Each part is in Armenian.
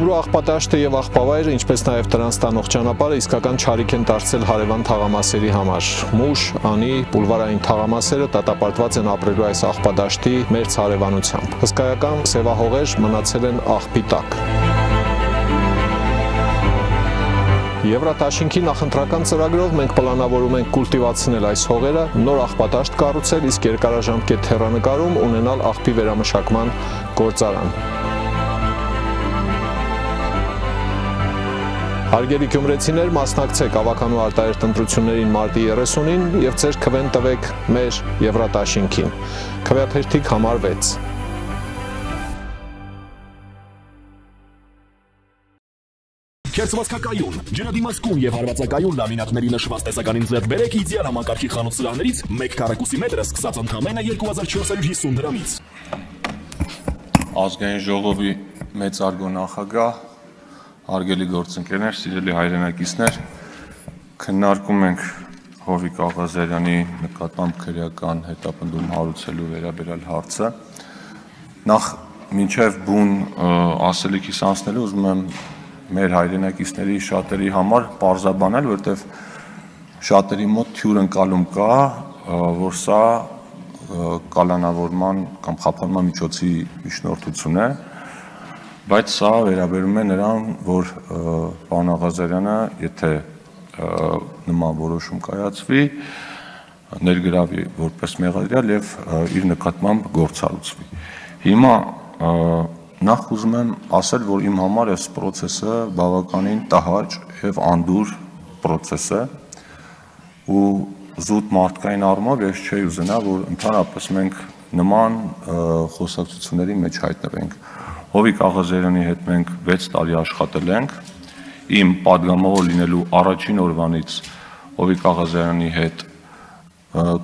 Գյումրու աղբատաշտը եւ աղբավայրը, ինչպես նաեւ դրանց տանող ճանապարհը իսկական չարիք են դարձել հարևան թաղամասերի համար։ Մուշ, անի, բուլվարային թաղամասերը դատապարտված են ապրելու այս աղբադաշտի մերձ հարևանությամբ։ Հսկայական սևահողեր մնացել են աղբի տակ։ Եվրատաշինքի նախընտրական ծրագրով մենք պլանավորում ենք կուլտիվացնել այս հողերը, նոր աղբատաշտ կառուցել, իսկ երկարաժամկետ հեռանկարում ունենալ աղբի վերամշակման գործարան։ Հարգելի գյումրեցիներ, մասնակցեք ավականու արտահերթ ընտրություններին մարտի 30-ին եւ ձեր քվեն տվեք մեր Եվրատաշինքին։ Քվեաթերթիկ համար 6։ Քերծվածքակայուն, ջրադիմացկուն եւ հարվածակայուն լամինատների նշված տեսականին ձեռք բերեք իդեալ համակարգի խանութ սրահներից 1 քառակուսի մետրը սկսած ընդամենը 2450 դրամից։ Ազգային ժողովի մեծարգո նախագահ, հարգելի գործընկերներ, սիրելի հայրենակիցներ, քննարկում ենք Հովիկ Աղազարյանի նկատմամբ քրեական հետապնդում հարուցելու վերաբերյալ հարցը։ Նախ մինչև բուն ասելիքիս անցնելու ուզում եմ մեր հայրենակիցների շատերի համար պարզաբանել, որտեվ շատերի մոտ թյուր ընկալում կա, որ սա կալանավորման կամ խափանման միջոցի միջնորդություն է, բայց սա վերաբերում է նրան, որ պարոն Աղազարյանը, եթե նման որոշում կայացվի, ներգրավի որպես մեղադրյալ եւ իր նկատմամբ գործառույթի։ Հիմա նախ ուզում եմ ասել, որ իմ համար այս process-ը բավականին տհաճ եւ անդուր process է ու զուտ մարդկային առումով ես չէի ուզենա, որ ընդհանրապես մենք նման խոսակցությունների մեջ հայտնվենք։ Հովիկ Աղազարյանի հետ մենք 6 տարի աշխատել ենք, իմ падգամավոր լինելու առաջին օրվանից Հովիկ Աղազարյանի հետ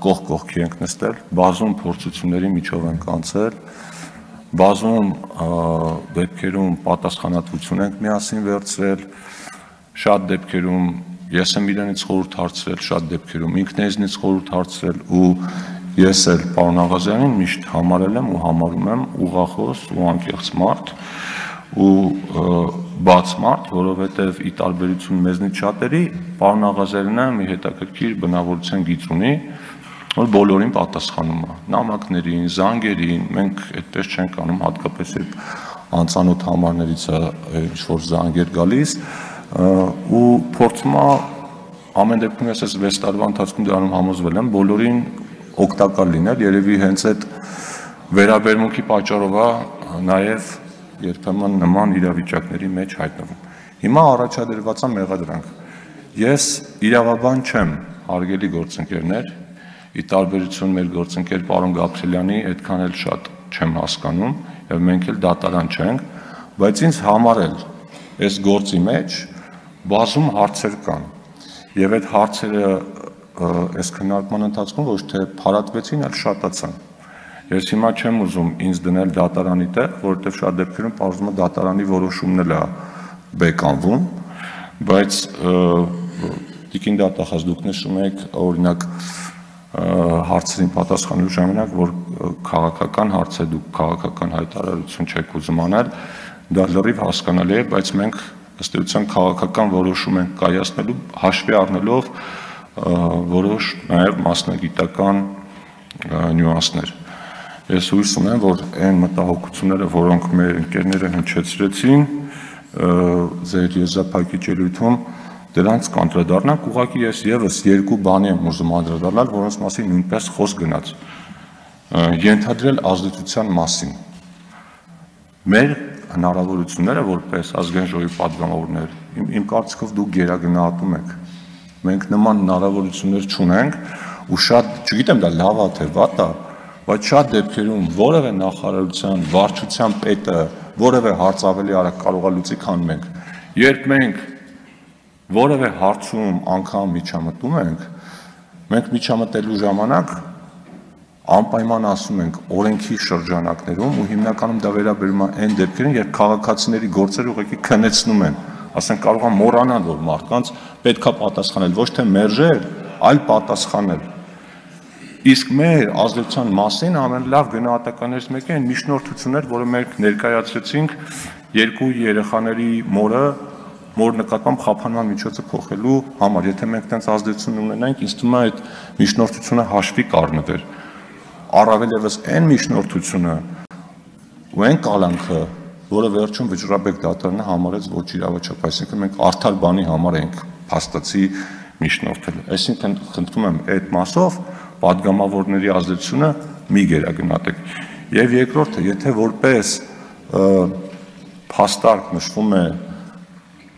կողք կողքի ենք նստել, բազում փորձությունների միջով ենք անցել, բազում դեպքերում պատասխանատվություն ենք միասին վերցրել, շատ դեպքերում ես եմ իրենից խորհուրդ հարցրել, շատ դեպքերում ինքն է ինձնից խորհուրդ հարցրել ու ես էլ պարոն Աղազարյանին միշտ համարել եմ ու համարում եմ ուղղախոս ու անկեղծ մարդ ու բաց մարդ, որովհետև ի տարբերություն մեզնից շատերի, պարոն Աղազարյանը մի հետաքրքիր բնավորության գիծ ունի, որ բոլորին պատասխանում է, նամակներին, զանգերին, մենք այդպես չենք անում, հատկապես երբ անծանոթ համարներից է ինչ-որ զանգեր գալիս ու փորձում է ամեն դեպքում ես այս 6 տարվա ընթացքում դրանում համոզվել եմ, բոլորին օգտակար լինել, երևի հենց այդ վերաբերմունքի պատճառով է նաև երբեմն նման իրավիճակների մեջ հայտնվում։ Հիմա առաջադրված է մեղադրանք։ Ես իրավաբան չեմ, հարգելի գործընկերներ, ի տարբերություն մեր գործընկեր պարոն Գաբրիելյանի, այդքան էլ շատ չեմ հասկանում եւ մենք էլ դատարան չենք, բայց ինձ համարել այս գործի մեջ բազում հարցեր կան եւ այդ հարցերը այս քննարկման ընթացքում ոչ թե փարատվեցին, այլ շատացան։ Ես հիմա չեմ ուզում ինձ դնել դատարանի տեղ, որովհետեւ շատ դեպքերում պարզվում է դատարանի որոշումն էլ է բեկանվում, բայց տիկին դատախազ դուք նշում եք օրինակ հարցերին պատասխանելու ժամանակ, որ քաղաքական հարց է, դուք քաղաքական հայտարարություն չեք ուզում անել, դա լրիվ հասկանալի է, բայց մենք ըստ էության քաղաքական որոշում ենք կայացնելու հաշվի առնելով որոշ նաև մասնագիտական նյուանսներ։ Ես հույս ունեմ, որ այն մտահոգությունները, որոնք մեր ընկերները հնչեցրեցին ձեր եզրափակիչ ելույթում, դրանց կանդրադառնանք, ուղղակի ես եւս երկու բանի եմ ուզում անդրադառնալ, որոնց մասին նույնպես խոսք գնաց։ Ենթադրել ազդեցության մասին։ Մեր հնարավորությունները որպես ազգային ժողովի պատգամավորներ, իմ կարծիքով դուք գերագնահատում եք։ Մենք նման հնարավորություններ չունենք ու շատ, չգիտեմ դա լավ է թե վատ է, բայց շատ դեպքերում որևէ նախարարության, վարչության պետը որևէ հարց ավելի արագ կարող է լուծի, քան մենք։ Երբ մենք որևէ հարցում անգամ միջամտում ենք, մենք միջամտելու ժամանակ անպայման ասում ենք օրենքի շրջանակներում ու հիմնականում դա վերաբերում է այն դեպքերին, երբ քաղաքացիների գործերը ուղղակի քնեցնում են, ասենք կարող է մոռանալ, որ մարդկանց պետք է պատասխանել, ոչ թե մերժել, այլ պատասխանել։ Իսկ մեր ազդեցության մասին ամենալավ գնահատականներից մեկը այն միջնորդություններ, որը մենք ներկայացրեցինք երկու երեխաների մոր նկատմամբ խափանման միջոցը փոխելու համար, եթե մենք տենց ազդեցություն ունենանք, ինձ թվում է այդ միջնորդությունը հաշվի կառնվեր։ Առավել ևս այն միջնորդությունը ու այն կալանքը, որը վերջում Վճռաբեկ դատարանը համարեց ոչ իրավաչափ, այսինքն մենք արդար բանի համար ենք փաստացի միջնորդել։ Այսինքն խնդրում եմ այդ մասով պատգամավորների ազդեցությունը մի գերագնահատեք։ Եվ երկրորդը, եթե որպես փաստարկ նշվում է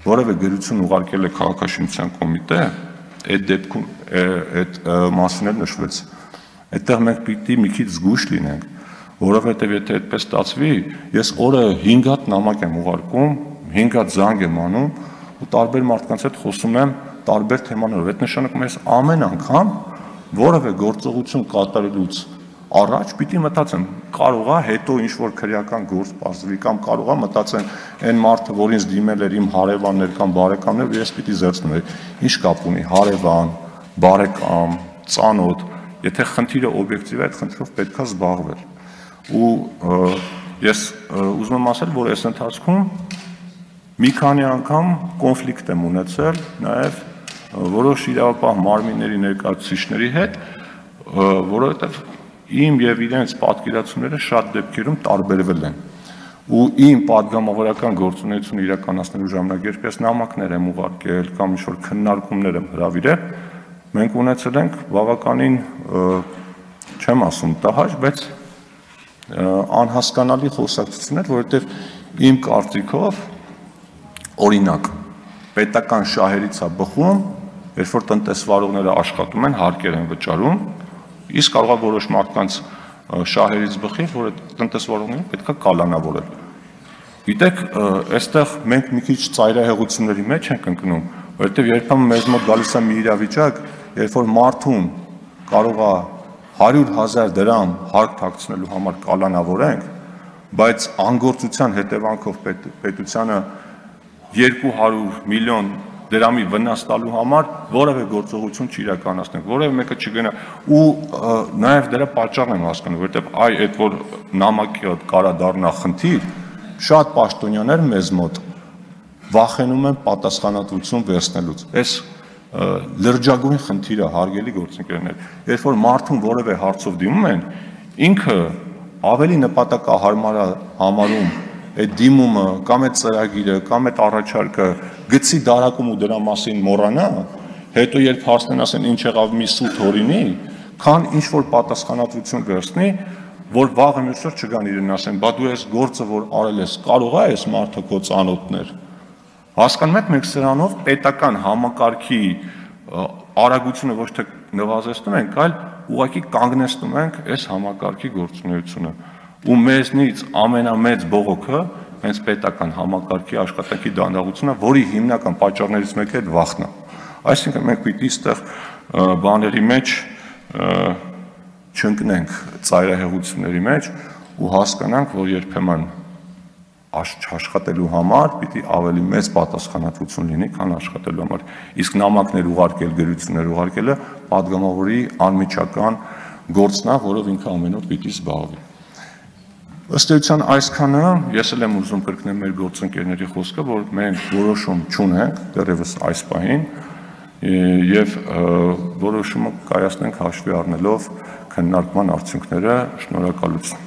որևէ գրություն ուղարկել է քաղաքաշինության կոմիտե, այդ դեպքում այդ մասին էլ նշվեց։ Այդտեղ մենք պիտի մի քիչ զգույշ լինենք, որովհետև եթե այդպես ստացվի, ես օրը 5 հատ նամակ եմ ուղարկում, 5 հատ զանգ եմ անում ու տարբեր մարդկանց հետ խոսում եմ տարբեր թեմաներով։ Այդ նշանակում է ես ամեն անգամ որևէ գործողություն կատարելուց առաջ պիտի մտածեմ, կարող է հետո ինչ-որ քրեական գործ պարզվի կամ կարող է մտածեմ այն մարդը, որ ինձ դիմել էր իմ հարևաններ կամ բարեկամներ, ես պիտի զերծնեմ։ Ինչ կապ ունի հարևան, բարեկամ, ծանոթ, եթե խնդիրը օբյեկտիվ է, այդ խնդրով պետք է զբաղվել։ Ու ես ուզում եմ ասել, որ այս ընթացքում մի քանի անգամ կոնֆլիկտ եմ ունեցել նաև որոշ իրավապահ մարմինների ներկայացուցիչների հետ, որովհետև իմ եւ իրենց պատկերացումները շատ դեպքերում տարբերվել են։ Ու իմ պատգամավորական գործունեությունը իրականացնելու ժամանակ, երբ ես նամակներ եմ ուղարկել կամ ինչ-որ քննարկումներ եմ հրավիրել, մենք ունեցել ենք բավականին, չեմ ասում տհաճ, բայց անհասկանալի խոսակցություններ, որովհետև իմ կարծիքով օրինակ պետական շահերից է բխում, երբ որ տնտեսվարողները աշխատում են, հարկեր են վճարում, իսկ կարող է որոշ մարդկանց շահերից բխի, որ տնտեսվարողներին պետք է կալանավորել։ Գիտեք, այստեղ մենք մի քիչ ծայրահեղությունների մեջ ենք ընկնում, որովհետև երբեմն մեզ մոտ գալիս է մի իրավիճակ, երբ որ մարդուն կարող է 100,000 դրամ հարկ թաքցնելու համար կալանավորենք, բայց անգործության հետևանքով պետությանը 200 միլիոն դրամի վնաս տալու համար որևէ գործողություն չիրականացնենք, որևէ մեկը չգնա ու նաև դրա պատճառն եմ հասկանում, որովհետև այդ որ նամակը կարա դառնա խնդիր, շատ պաշտոնյաներ մեզ մոտ վախենում են պատասխանատվություն վերցնելուց։ Այս լրջագույն խնդիրը հարգելի գործընկերներ, երբ որ մարդուն որևէ հարցով դիմում են, ինքը ավելի նպատակահարմար համարում այդ դիմումը կամ այդ ծրագիրը կամ այդ առաջարկը գցի դարակում ու դրա մասին մոռանա, հետո երբ հարցնեն ասեն ինչ եղավ մի սուտ հորինի, քան ինչ որ պատասխանատվություն վերցնի, որ վաղը մյուսօր չգան իրեն ասեն, բա դու այս գործը որ արել ես, կարող է այս մարդը քո ծանոթներ։ Հասկանում եք, մենք սրանով պետական համակարգի արագությունը ոչ թե նվազեցնում ենք, այլ ուղղակի կանգնեցնում ենք այս համակարգի գործունեությունը։ Ու մեզնից ամենամեծ բողոքը հենց պետական համակարգի աշխատանքի դանդաղությունն է, որի հիմնական պատճառներից մեկը այդ վախն է։ Այսինքն մենք պիտի այստեղ բաների մեջ չընկնենք ծայրահեղությունների մեջ ու հասկանանք, որ երբեմն աշխատելու համար պիտի ավելի մեծ պատասխանատվություն լինի, քան աշխատելու համար։ Իսկ նամակներ ուղարկել, գրություններ ուղարկելը պատգամավորի անմիջական գործն է, որով ինքը ամեն օր պիտի զբաղվի։ Ըստ էության այսքանը ես էլ եմ ուզում կրկնել մեր գործընկերների խոսքը, որ մենք որոշում չունենք դեռևս այս պահին եւ որոշումը կայացնենք հաշվի առնելով քննարկման արդյունքները։ Շնորհակալություն։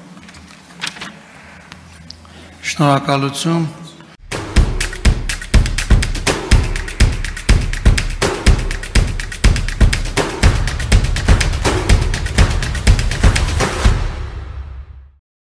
Շնորհակալություն։